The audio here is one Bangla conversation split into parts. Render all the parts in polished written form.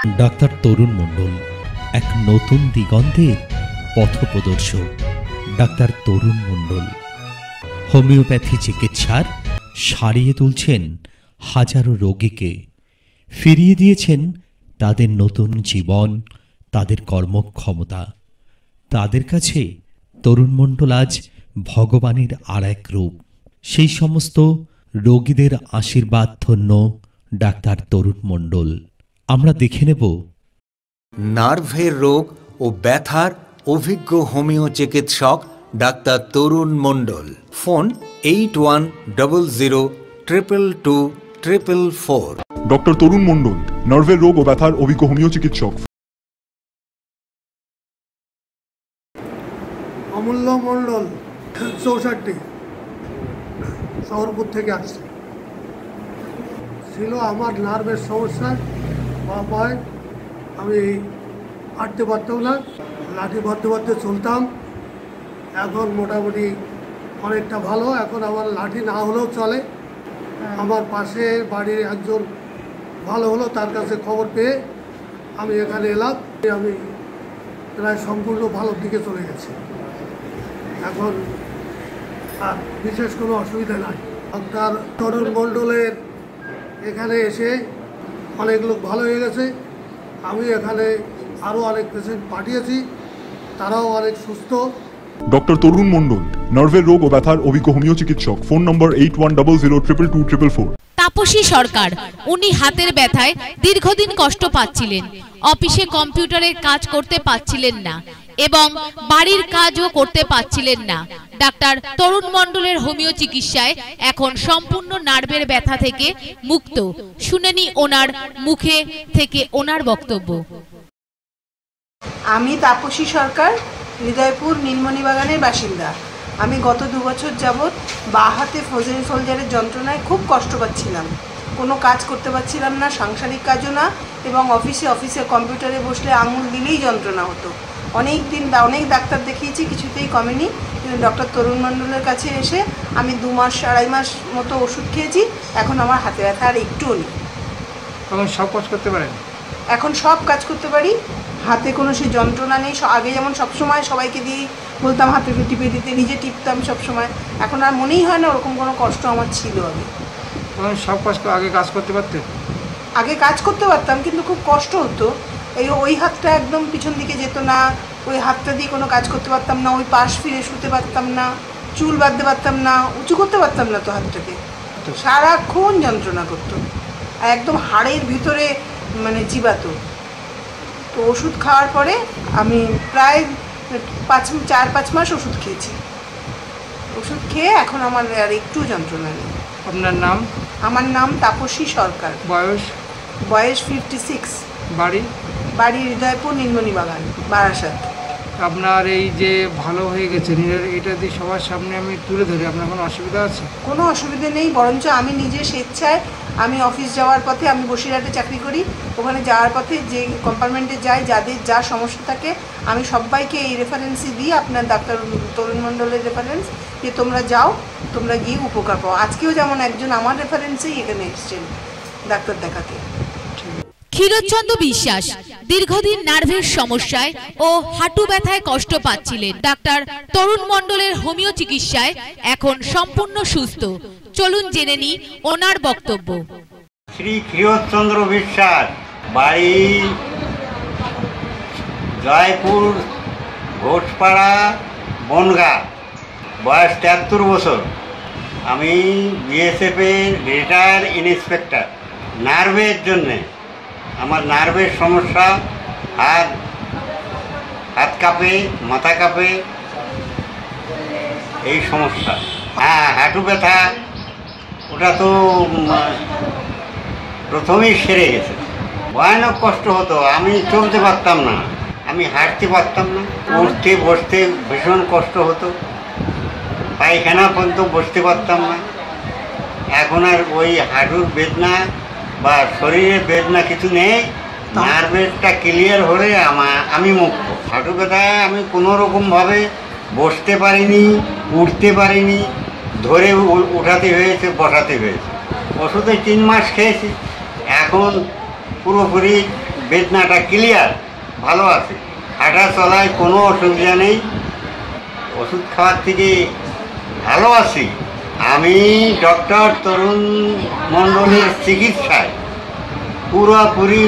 ডাক্তার তরুণ মণ্ডল এক নতুন দিগন্তের পথপ্রদর্শক। ডাক্তার তরুণ মণ্ডল হোমিওপ্যাথি চিকিৎসার সারিয়ে তুলছেন হাজারো রোগীকে, ফিরিয়ে দিয়েছেন তাদের নতুন জীবন, তাদের কর্মক্ষমতা। তাদের কাছে তরুণ মণ্ডল আজ ভগবানের আর এক রূপ। সেই সমস্ত রোগীদের আশীর্বাদ ধন্য ডাক্তার তরুণ মণ্ডল। আমরা দেখে নেব নার্ভের রোগ ও ব্যথার অভিজ্ঞ হোমিও চিকিৎসক ডাক্তার তরুণ মণ্ডল। ফোন 8100222444। ডক্টর তরুণ মণ্ডল, নার্ভের রোগ ও ব্যথার অভিজ্ঞ হোমিও চিকিৎসক। অমূল্য মণ্ডল, 64, শহরপুর থেকে আসছে। ছিল আমার নার্ভের সমস্যা, পায়ে আমি হাঁটতে পারতাম না, লাঠি বাঁধতে বাঁধতে চলতাম। এখন মোটামুটি অনেকটা ভালো, এখন আমার লাঠি না হলেও চলে। আমার পাশে বাড়ির একজন ভালো হলো, তার কাছে খবর পেয়ে আমি এখানে এলাম। আমি প্রায় সম্পূর্ণ ভালোর দিকে চলে গেছি, এখন আর বিশেষ কোনো অসুবিধা নাই। ডাক্তার তরুণ মণ্ডলের এখানে এসে অনেক লোক ভালো হয়ে গেছে। আমি এখানে আরও অনেক পেশেন্ট পাঠিয়েছি, তারাও অনেক সুস্থ। ডক্টর তরুণ মণ্ডল, নার্ভের রোগ ও ব্যথার অভিজ্ঞ হোমিও চিকিৎসক। ফোন নম্বর 8100222244। তাপসী সরকার, উনি হাতের ব্যথায় দীর্ঘদিন কষ্ট পাচ্ছিলেন, অফিসে কম্পিউটারের কাজ করতে পাচ্ছিলেন না এবং বাড়ির কাজও করতে পাচ্ছিলেন না। ডাক্তার তরুণ মণ্ডলের হোমিও চিকিৎসায় এখন সম্পূর্ণ নার্ভের ব্যথা থেকে মুক্ত। শুনেনি ওনার মুখে থেকে ওনার বক্তব্য। আমি তাপসী সরকার, হৃদয়পুর নীলমণিবাগানের বাসিন্দা। আমি গত 2 বছর যাবৎ বাঁ হাতে ফ্রোজেন সোলজারের যন্ত্রণায় খুব কষ্ট পাচ্ছিলাম। কোনো কাজ করতে পারছিলাম না, সাংসারিক কাজও না, এবং অফিসে কম্পিউটারে বসলে আঙুল দিলেই যন্ত্রণা হতো। অনেক ডাক্তার দেখিয়েছি, কিছুতেই কমেনি। কিন্তু ডক্টর তরুণ মণ্ডলের কাছে এসে আমি 2 মাস 2.5 মাস মতো ওষুধ খেয়েছি। এখন আমার হাতে ব্যথা আর একটুও নেই। এখন সব কাজ করতে পারেন? এখন সব কাজ করতে পারি, হাতে কোনো সে যন্ত্রণা নেই। আগে যেমন সবসময় সবাইকে দিয়ে বলতাম হাতে টিপে দিতে, নিজে টিপতাম সবসময়, এখন আর মনেই হয় না ওরকম কোনো কষ্ট আমার ছিল। আমি সব কাজ আগে কাজ করতে পারতেন? আগে কাজ করতে পারতাম, কিন্তু খুব কষ্ট হতো। ওই হাতটা একদম পিছন দিকে যেত না, ওই হাতটা দিয়ে কোনো কাজ করতে পারতাম না, ওই পাশ ফিরে শুতে পারতাম না, চুল বাঁধতে পারতাম না, উঁচু করতে পারতাম না তো হাতটাকে। সারাক্ষণ যন্ত্রণা করতো, আর একদম হাড়ের ভিতরে চিবাতো। তো ওষুধ খাওয়ার পরে আমি প্রায় 4-5 মাস ওষুধ খেয়েছি। ওষুধ খেয়ে এখন আমার আর একটু যন্ত্রণা নেই। আপনার নাম? আমার নাম তাপসী সরকার। বয়স 56। বাড়ি হৃদয়পুর নীলমণিবাগান, বারাসাত। আপনার এই যে ভালো হয়ে গেছে, এটা দিয়ে সবার সামনে আমি তুলে ধরি, আপনার কোনো অসুবিধা আছে? কোনো অসুবিধা নেই, বরঞ্চ আমি নিজে স্বেচ্ছায়, আমি অফিস যাওয়ার পথে, আমি বসিরহাটে চাকরি করি, ওখানে যাওয়ার পথে যে কম্পার্টমেন্টে যাই, যাদের যা সমস্যা থাকে আমি সবাইকে এই রেফারেন্সই দিই, আপনার ডাক্তার তরুণ মণ্ডলের রেফারেন্স, যে তোমরা যাও, তোমরা গিয়ে উপকার পাও। আজকেও যেমন একজন আমার রেফারেন্সেই এখানে এসেছেন ডাক্তার দেখাতে। ক্ষীরোদচন্দ্র বিশ্বাস দীর্ঘদিন নার্ভের সমস্যায় ও হাঁটু ব্যথায় কষ্ট পাচ্ছিলেন। ডাক্তার তরুণ মণ্ডলের হোমিও চিকিৎসায় এখন সম্পূর্ণ সুস্থ। চলুন জেনে নিই ওনার বক্তব্য। শ্রী ক্ষীরোদচন্দ্র বিশ্বাস, বাড়ি জয়পুর ঘোষপাড়া বনগা, বয়স 73 বছর। আমি বিএসএফ এর রিটায়ার ইন্সপেক্টর। নার্ভের জন্যে আমার নার্ভের সমস্যা, হাত কাঁপে, মাথা কাঁপে, এই সমস্যা। হাঁটু ব্যথা, ওটা তো প্রথমেই সেরে গেছে। ভয়ানক কষ্ট হতো, আমি চলতে পারতাম না, আমি হাঁটতে পারতাম না, উঠতে বসতে ভীষণ কষ্ট হতো, পায়খানা পর্যন্ত বসতে পারতাম না। এখন আর ওই হাঁটুর বেদনা বা শরীরের বেদনা কিছু নেই, নার্ভেরটা ক্লিয়ার হলে আমি মুক্ত। হাঁটু ব্যথায় আমি কোনো রকমভাবে বসতে পারিনি, উঠতে পারিনি, ধরে উঠাতে হয়েছে, বসাতে হয়েছে। ওষুধে 3 মাস খেয়েছি, এখন পুরোপুরি বেদনাটা ক্লিয়ার, ভালো আছে, হাঁটা চলায় কোনো অসুবিধা নেই, ওষুধ খাওয়ার থেকে ভালো আছি। আমি ডক্টর তরুণ মণ্ডলের চিকিৎসায় পুরোপুরি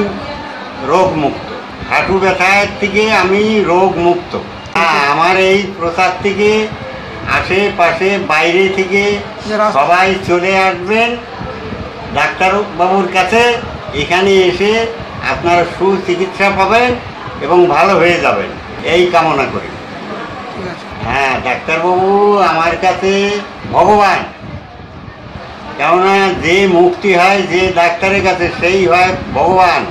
রোগমুক্ত, হাঁটু ব্যথার থেকে আমি রোগমুক্ত। আমার এই প্রচার থেকে আশেপাশে বাইরে থেকে সবাই চলে আসবেন ডাক্তারবাবুর কাছে, এখানে এসে আপনারা সুচিকিৎসা পাবেন এবং ভালো হয়ে যাবেন, এই কামনা করি। হ্যাঁ, ডাক্তারবাবু আমার কাছে ভগবান, কেননা যে মুক্তি হয় যে ডাক্তারের কাছে সেই হয় ভগবান।